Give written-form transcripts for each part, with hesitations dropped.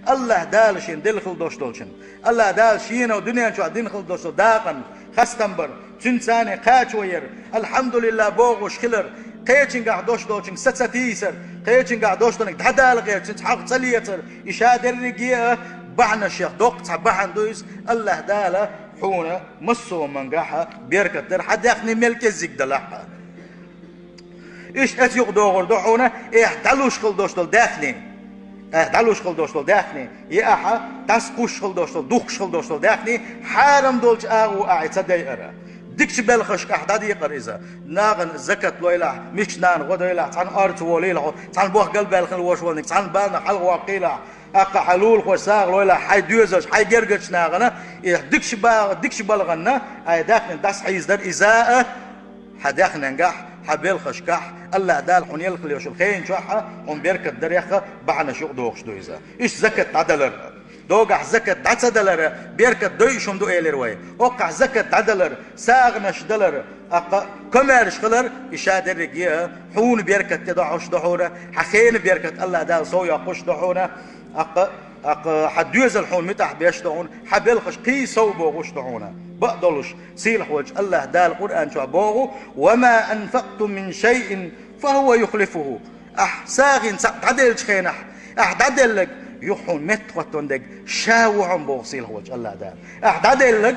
الله دال شين دل خل دوش دولشن الله دال شين ودنيا شو عدين خل دوش داقن خستنبر تنساني قاچ وير الحمد لله بوغوش خلر قيچن قاع دوش دولشن ستيسر قيچن قاع دوش دولشن دحدال غير تنحق صليتر إشادر رجيه بعنا الشيخ دوق صباحا دويس الله دال حونا مصو من قاحة بيركة در حد يخني ملك الزيك دلحة إيش أتيق دوغر دوحونا إيه دلوش خل دوش دول داخني دلوش خل دوش دول داخني يأحا تسقوش خل دوش دول دوخش خل دوش دول داخني حارم دولش آغو آعي تصدي أرى ديكش بالخش أحداد يقر إذا ناغن زكاة لويلع مش نان غدويلع تان أرت وليلع تان بوخ قلب بالخل وش ولنك تان بالنا حلق واقيلع أقا حلول خوساغ لويلع حي دوزش حي جرجش ناغنا ديكش بالغنا أي داخل داس حيز در إزاء حداخل نجاح حبيل خشكح الله دال حنيل خليوش الخين شوحة هم بيركت دريخة بعنا شوق دوخش دويزا إيش زكاة عدلر دوقع زكاة عدلر بيركت دويشهم دو إيلر وي وقع زكاة عدلر ساغنش دلر أقا كمارش خلر إشادر رجيه حون بيركت تدعوش دحورة حخين بيركت الله دال صويا قش دحورة أقا حدوز الحون متح بيشتعون حبيلخش قي صوبو غشتعونه بقدلش سيلح وجه الله دال القرآن شعبوه وما أنفقتم من شيء فهو يخلفه ساغن تعدل خينح تعدل لك يحون متخوتون دك شاوعن بو سيلح وجه الله دال تعدل لك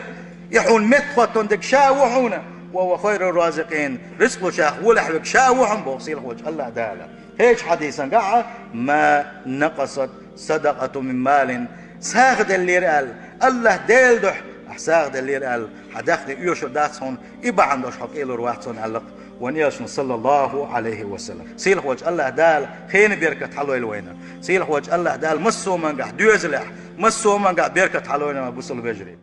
يحون متخوتون دك شاوعونه وهو خير الرازقين رزقه شاخ ولحلك شاوعن بو سيلح وجه الله دال هيك حديثا قاعة ما نقصت صدقة من مال ساغد اللي رأل الله ديل دح ساغد اللي رأل حداخل يوشو داتسون إبا عندوش حق إلو رواتسون علق ونياشن صلى الله عليه وسلم سيلح وجه الله دال خين بيركت حلو إلوينا سيلح وجه الله دال مسو من قاع دوزلح مسو من قاع بيركت حلوينا ما بوصل بجري